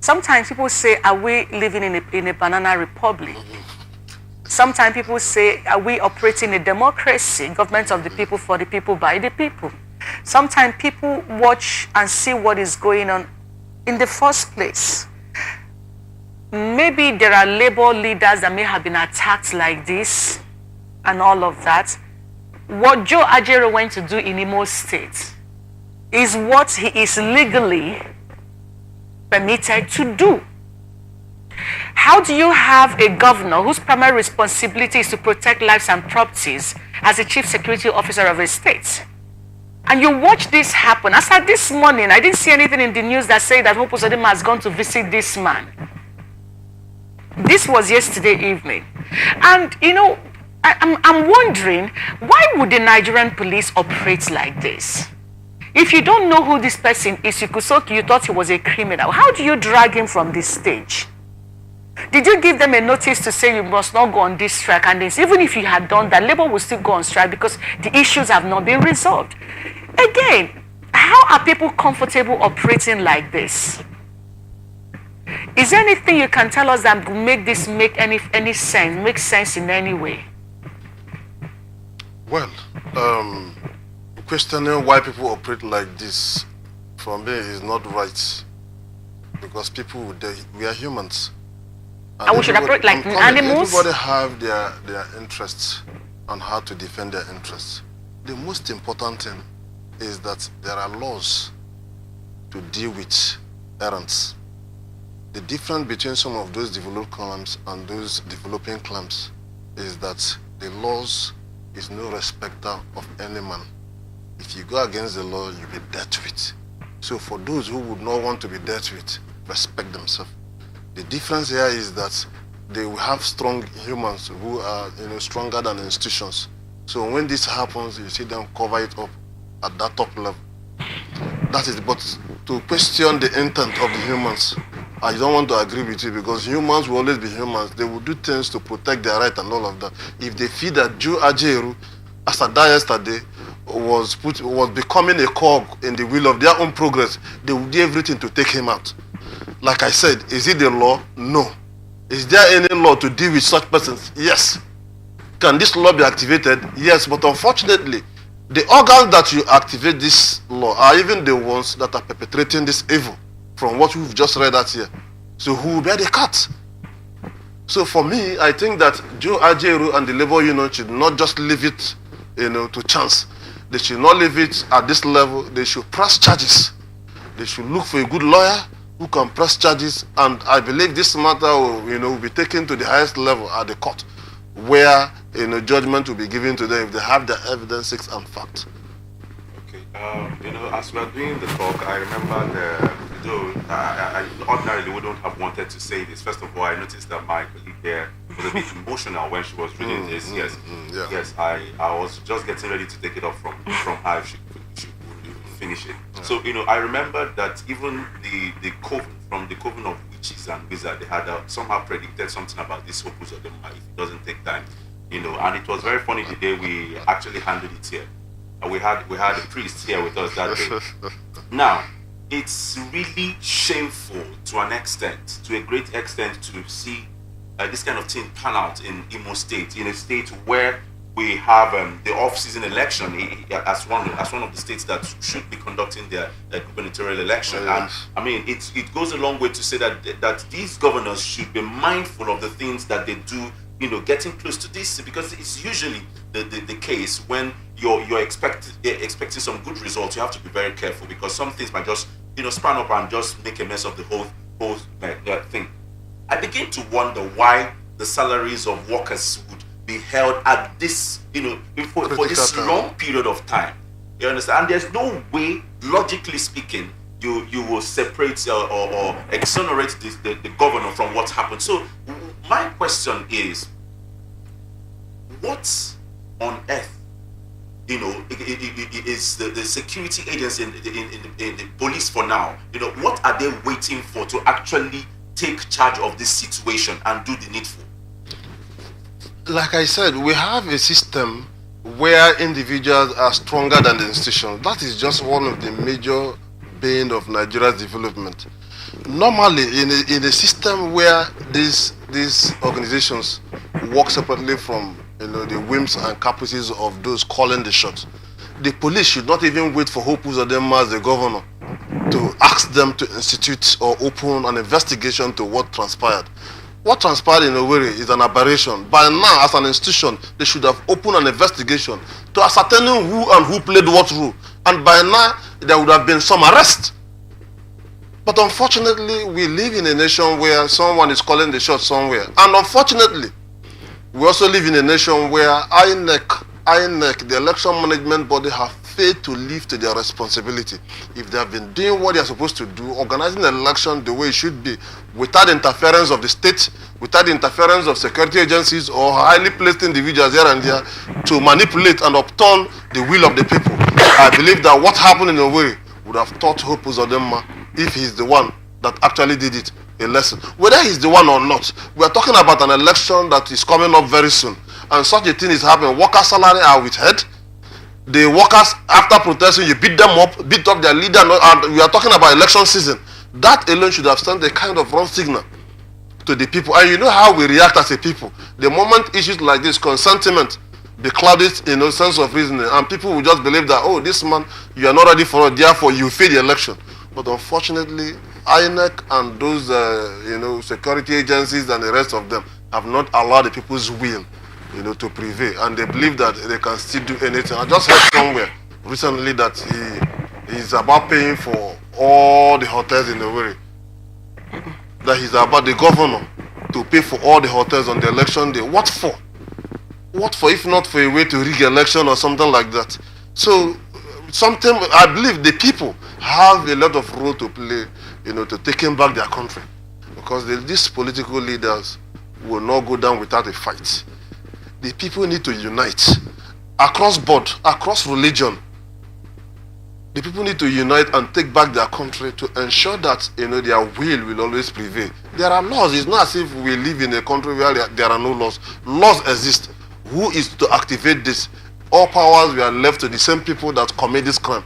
Sometimes people say, are we living in a banana republic? Sometimes people say, are we operating a democracy, government of the people, for the people, by the people? Sometimes people watch and see what is going on in the first place. Maybe there are labor leaders that may have been attacked like this and all of that. What Joe Ajaero went to do in Imo State is what he is legally permitted to do. How do you have a governor whose primary responsibility is to protect lives and properties as the chief security officer of a state? And you watch this happen. As at this morning, I didn't see anything in the news that said that Hope Uzodinma has gone to visit this man. This was yesterday evening. And, you know, I'm wondering, why would the Nigerian police operate like this? If you don't know who this person is, you thought he was a criminal. How do you drag him from this stage? Did you give them a notice to say you must not go on this strike? And even if you had done that, labor will still go on strike because the issues have not been resolved. Again, how are people comfortable operating like this? Is there anything you can tell us that make this make any sense, make sense in any way? Well, questioning why people operate like this, for me, is not right. Because people, we are humans. And we should operate like animals? Everybody have their interests on how to defend their interests. The most important thing is that there are laws to deal with errants. The difference between some of those developed clans and those developing clans is that the laws is no respecter of any man. If you go against the law, you'll be dealt with. So for those who would not want to be dealt with, respect themselves. The difference here is that they will have strong humans who are, stronger than institutions. So when this happens, you see them cover it up at that top level. That is, but to question the intent of the humans, I don't want to agree with you, because humans will always be humans. They will do things to protect their right and all of that. If they feel that Joe Ajaero, as I died yesterday, was becoming a cog in the wheel of their own progress, they will do everything to take him out. Like I said, is it the law? No. Is there any law to deal with such persons? Yes. Can this law be activated? Yes, but unfortunately, the organs that you activate this law are even the ones that are perpetrating this evil, from what we've just read out here. So who will bear the cut? So for me, I think that Joe Ajaero and the labor union should not just leave it, to chance. They should not leave it at this level. They should press charges. They should look for a good lawyer who can press charges, and I believe this matter will be taken to the highest level at the court, where judgment will be given to them if they have the evidences and facts. Okay, as we are doing the talk, I remember though I ordinarily wouldn't have wanted to say this. First of all, I noticed that my colleague here was a bit emotional when she was reading this. Yes, I was just getting ready to take it off from her if she would finish it. Yeah. So I remember that even the coven, from the coven of witches and wizards, they had somehow predicted something about this Hope Uzodinma if it doesn't take time. And it was very funny the day we actually handled it here. We had a priest here with us that day. Now, it's really shameful to a great extent, to see this kind of thing pan out in Imo State, in a state where we have the off-season election as one of the states that should be conducting their gubernatorial election. And I mean, it goes a long way to say that these governors should be mindful of the things that they do, getting close to this, because it's usually the case when you're expecting some good results. You have to be very careful, because some things might just span up and just make a mess of the whole thing. I begin to wonder why the salaries of workers would be held at this, for this long period of time. You understand? And there's no way, logically speaking, you will separate or exonerate the governor from what's happened. So my question is, what on earth, is the security agency in the police for now? What are they waiting for to actually take charge of this situation and do the needful? Like I said, we have a system where individuals are stronger than the institution. That is just one of the major bane of Nigeria's development. Normally, in a system where these organizations work separately from the whims and caprices of those calling the shots, the police should not even wait for Hope Uzodinma as the governor to ask them to institute or open an investigation to what transpired. What transpired in Owerri is an aberration. By now, as an institution, they should have opened an investigation to ascertain who played what role. And by now, there would have been some arrest. But unfortunately, we live in a nation where someone is calling the shots somewhere. And unfortunately, we also live in a nation where INEC, the election management body, have failed to live to their responsibility. If they have been doing what they are supposed to do, organizing an election the way it should be, without interference of the state, without the interference of security agencies or highly placed individuals here and there to manipulate and upturn the will of the people, I believe that what happened in Owerri would have taught Hope Uzodinma, if he's the one that actually did it, a lesson. Whether he's the one or not, we are talking about an election that is coming up very soon, and such a thing is happening. Workers' salary are withheld. The workers, after protesting, you beat them up, beat up their leader, and we are talking about election season. That alone should have sent a kind of wrong signal to the people. And you know how we react as a people. The moment issues like this, sentiment, be clouded sense of reasoning, and people will just believe that, oh, this man, you are not ready for it, therefore you fail the election. But unfortunately, INEC and those security agencies and the rest of them have not allowed the people's will to prevail, and they believe that they can still do anything. I just heard somewhere recently that he is about paying for all the hotels in Owerri. That he's about the governor to pay for all the hotels on the election day. What for? What for, if not for a way to rig election or something like that? So something, I believe the people have a lot of role to play, to taking back their country, because these political leaders will not go down without a fight. The people need to unite across board, across religion. The people need to unite and take back their country to ensure that their will always prevail. There are laws. It's not as if we live in a country where there are no laws. Laws exist. Who is to activate this? All powers were left to the same people that commit this crime.